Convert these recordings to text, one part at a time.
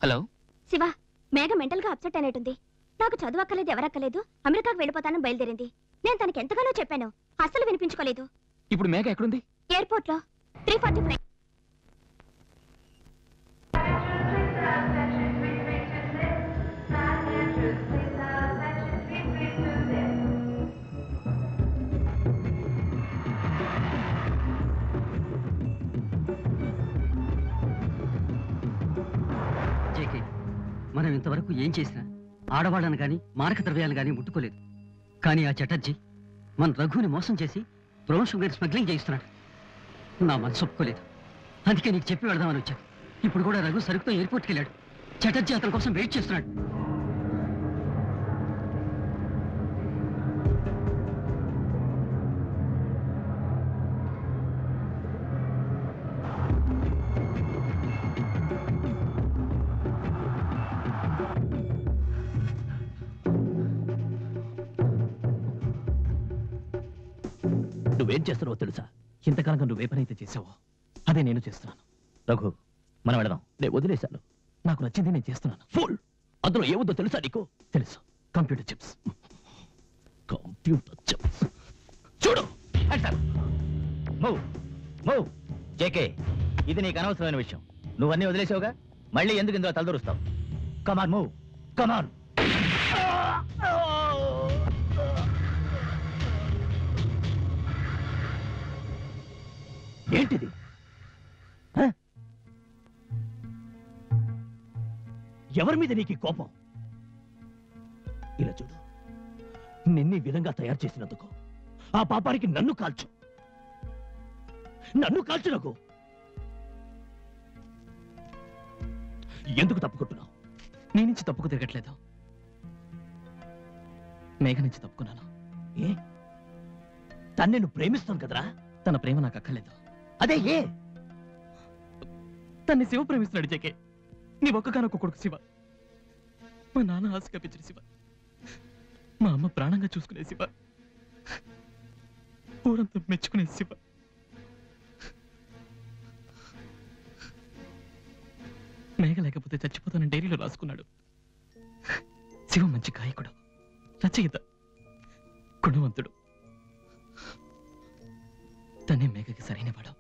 Hello Shiva, మేఘ mental గా upset అనేటుంది. నాకు చదువు అక్కలేదు, ఎవరక్కలేదు, అమెరికాకు వెళ్ళిపోతానని బయలుదేరింది. నేను తనకి ఎంతగానో చెప్పాను, అస్సలు వినిపించుకోలేదు. ఇప్పుడు మేఘ ఎక్కడుంది? ఎయిర్పోర్ట్ లో 3:40 ఫ్లైట్. మనం ఇంతవరకు ఏం చేసినా ఆడవాళ్ళని కానీ మారక ద్రవ్యాలను కానీ ముట్టుకోలేదు. కానీ ఆ చటర్జీ మన రఘుని మోసం చేసి బ్రౌన్ షుగర్ స్మగ్లింగ్ చేయిస్తున్నాడు. నా మనసు ఒప్పుకోలేదు. అందుకే నీకు చెప్పి వెళదామని వచ్చాను. ఇప్పుడు కూడా రఘు సరుకుతో ఎయిర్పోర్ట్కి వెళ్ళాడు. చటర్జీ అతని కోసం వెయిట్ చేస్తున్నాడు. నువ్వేం చేస్తున్నావో తెలుసా? ఇంతకాలంగా నువ్వే పని అయితే చేసావో అదే నేను చేస్తున్నాను. రఘు, మనం వెళదాం. నేను వదిలేశాను. నాకు నచ్చింది నేను చేస్తున్నాను. ఫుల్. అందులో ఏముందో తెలుసా నీకు? తెలుసు. Computer chips. Computer chips. చూడు. జేకే, ఇది నీకు అనవసరమైన విషయం. నువ్వన్నీ వదిలేసావుగా, మళ్ళీ ఎందుకు ఇందులో తలదూరుస్తావు? కమాన్ మూవ్, కమాన్. ఏంటిది? ఎవరి మీద నీకు కోపం? ఇలా చూడు, నిన్ను ఈ విధంగా తయారు చేసినందుకు ఆ పాపానికి నన్ను కాల్చు. నన్ను కాల్చు నాకు. ఎందుకు తప్పుకుంటున్నావు? నీ నుంచి తప్పుకు తిరగట్లేదు, మేఘ నుంచి తప్పుకున్నాను. ఏ? తన్ను నేను ప్రేమిస్తాను కదరా. తన ప్రేమ నాకు అక్కర్లేదు. అదే ఏ? తన్ని శివ ప్రేమిస్తున్నాడు. జేకే, నీ ఒక్కగానొక్క కొడుకు శివ. మా నాన్న ఆశగా పెంచిన శివ, మా అమ్మ ప్రాణంగా చూసుకునే శివ, ఊరంతా మెచ్చుకునే శివ. మేఘ లేకపోతే చచ్చిపోతానని డైరీలో రాసుకున్నాడు. శివ మంచి గాయకుడు, రచయిత, గుణవంతుడు. తనే మేఘకి సరైన వాడు.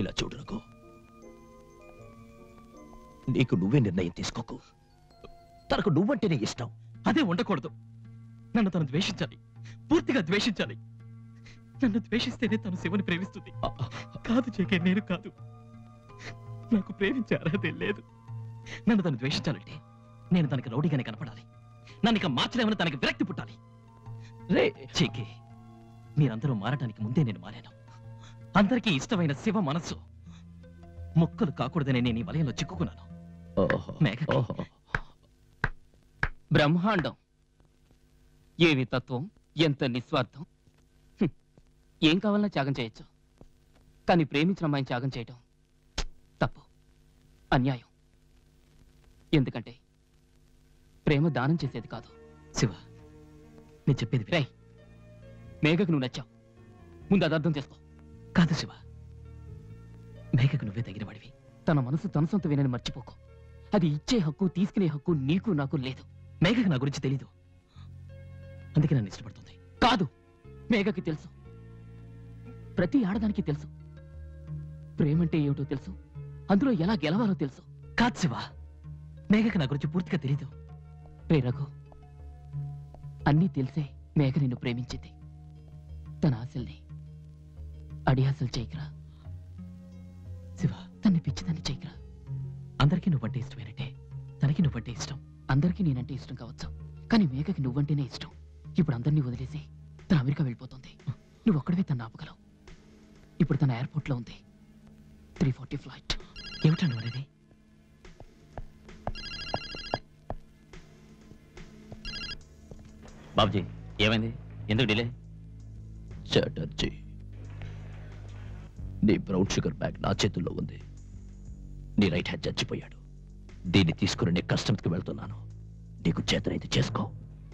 ఇలా చూడు రఘు, నీకు నువ్వే నిర్ణయం తీసుకోకు. తనకు నువ్వంటేనే ఇష్టం. అదే ఉండకూడదు. నన్ను తను ద్వేషించాలి, పూర్తిగా ద్వేషించాలి. నన్ను ద్వేషిస్తేనే తను శివని ప్రేమిస్తుంది. కాదు జేకే, నేను కాదు. నాకు ప్రేమించే అర్హతే లేదు. నన్ను తను ద్వేషించాలంటే నేను తనకి రౌడీగానే కనపడాలి. నన్ను ఇక మార్చలేమని తనకి విరక్తి పుట్టాలి. రే జేకే, మీరందరూ మారటానికి ముందే నేను మారాను. అందరికీ ఇష్టమైన శివ మనస్సు మొక్కలు కాకూడదని నేను ఈ వలయంలో చిక్కుకున్నాను. బ్రహ్మాండం. ఏమి తత్వం, ఎంత నిస్వార్థం. ఏం కావాలన్నా త్యాగం చేయొచ్చు, కానీ ప్రేమించిన అమ్మాయిని త్యాగం చేయటం తప్పు, అన్యాయం. ఎందుకంటే ప్రేమ దానం చేసేది కాదు. శివ, నేను చెప్పేది రై, మేఘకు నువ్వు నచ్చావు, ముందు అది అర్థం చేసుకో. కాదు శివ, మేఘకు నువ్వే తగిన వాడివి. తన మనసు తన సొంత వినని మర్చిపోకు. అది ఇచ్చే హక్కు, తీసుకునే హక్కు నీకు నాకు లేదు. మేఘకు నా గురించి తెలీదు, అందుకే నన్ను ఇష్టపడుతుంది. కాదు, మేఘకి తెలుసు. ప్రతి ఆడదానికి తెలుసు. ప్రేమంటే ఏమిటో తెలుసు, అందులో ఎలా గెలవాలో తెలుసు. కాదు శివ, మేఘకు నా గురించి పూర్తిగా తెలీదు. రే రఘు, అన్నీ తెలిసే మేఘ నిన్ను ప్రేమించింది. తన ఆశల్ని అడియాసలు చేయకరా శివ. తన్ని పిచ్చిదాన్ని చేయకరా. అందరికీ నువ్వంటే ఇష్టమేనంటే తనకి నువ్వంటే ఇష్టం. అందరికీ నేనంటే ఇష్టం కావచ్చు, కానీ మేఘకి నువ్వంటేనే ఇష్టం. ఇప్పుడు అందరినీ వదిలేసి తన అమెరికా వెళ్ళిపోతుంది. నువ్వు ఒక్కడవే తను ఆపగలవు. ఇప్పుడు తన ఎయిర్పోర్ట్లో ఉంది. 3:40 ఫ్లైట్. ఏమిటా నువ్వు అనేది? బాబుజీ, ఏమైంది? ఎందుకు డిలే? చటర్జీ, నీ బ్రౌన్ షుగర్ బ్యాగ్ నా చేతుల్లో ఉంది. నీ రైట్ హ్యాండ్ చచ్చిపోయాడు. దీన్ని తీసుకుని నీ కస్టమ్స్కి వెళ్తున్నాను. నీకు చేతనైతే చేసుకో.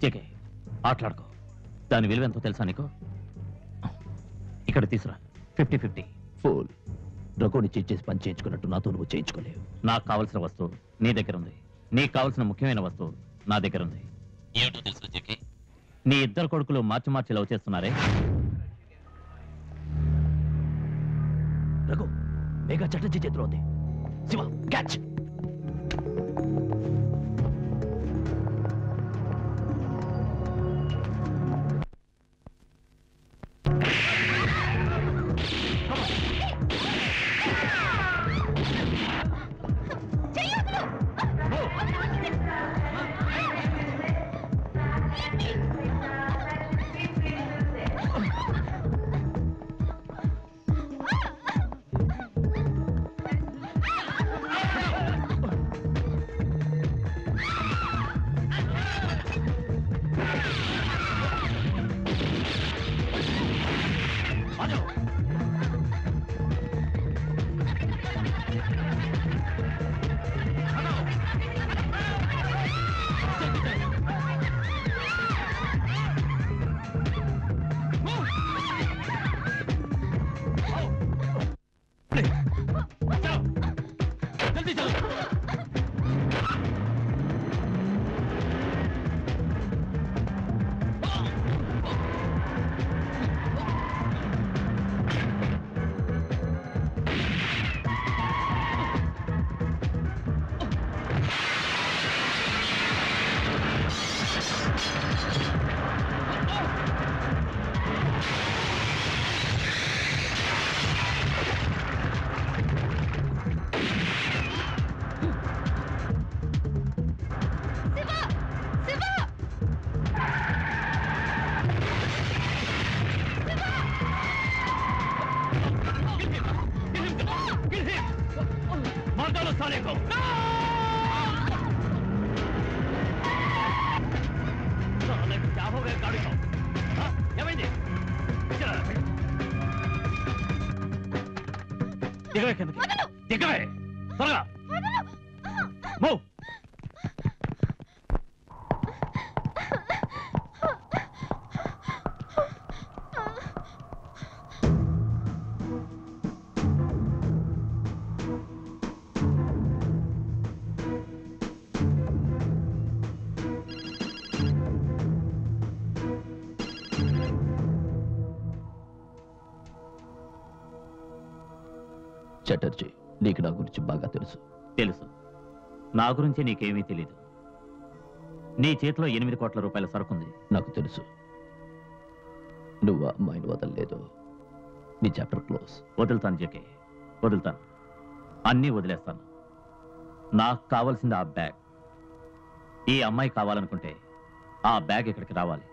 జేకే, ఆటలాడుకో. దాని విలువ ఎంతో తెలుసా నీకు? ఇక్కడ తీసురా. 50-50. ఫుల్. రఘుని చేసి పని చేయించుకున్నట్టు నాతో నువ్వు చేయించుకోలేవు. నాకు కావలసిన వస్తువు నీ దగ్గర ఉంది. నీకు కావాల్సిన ముఖ్యమైన వస్తువు నా దగ్గర ఉంది. ఏమిటో తెలుసు జెకే? నీ ఇద్దరు కొడుకులు మార్చి మార్చి లవ్ చేస్తున్నారే. రఘు, మేఘా చటర్జీ చేతిలో ఉంది. శివ, క్యాచ్. దిగవే త్వరగా. మూవ్. చటర్జీ, నీకు నా గురించి బాగా తెలుసు. తెలుసు. నా గురించి నీకేమీ తెలీదు. నీ చేతిలో 8 కోట్ల రూపాయల సరుకుంది. నాకు తెలుసు. నువ్వు ఆ అమ్మాయిని వదలలేదు. నీ చాప్టర్ క్లోజ్. వదులుతాను జెకే, వదులుతాను. అన్నీ వదిలేస్తాను. నాకు కావాల్సింది ఆ బ్యాగ్. ఈ అమ్మాయి కావాలనుకుంటే ఆ బ్యాగ్ ఇక్కడికి రావాలి.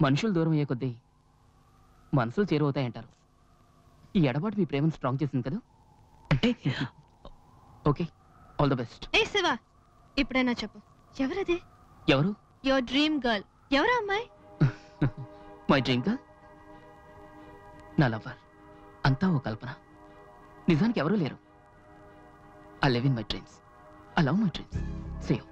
మనుషులు దూరం అయ్యే కొద్దీ మనసులు చేరువవుతాయంటారు. ఈ ఎడబాటు మీ ప్రేమను స్ట్రాంగ్ చేసింది కదా. అంటే ఓకే, ఆల్ ద బెస్ట్. ఏ శివ, ఇప్పుడైనా చెప్పు, ఎవరది? ఎవరు? Your dream girl. ఎవరా అమ్మాయి? మై డ్రీమ్ గర్ల్, నా లవర్. అంతా ఓ కల్పన, నిజానికి ఎవరూ లేరు. I live in my dreams, I love my dreams. See you.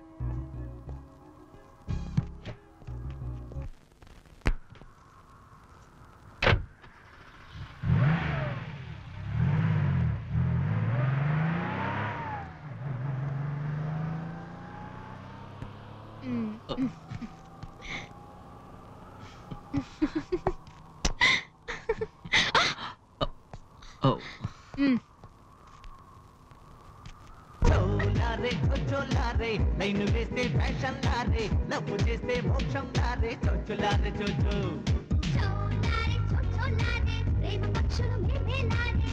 చోలారే లైన్ వేస్తే ఫ్యాషన్ లారే లవ్ చేస్తే మోక్షం లారే చోచులారే చోచు చోలారే చోలారే ప్రేమ పక్షులు మేమే లారే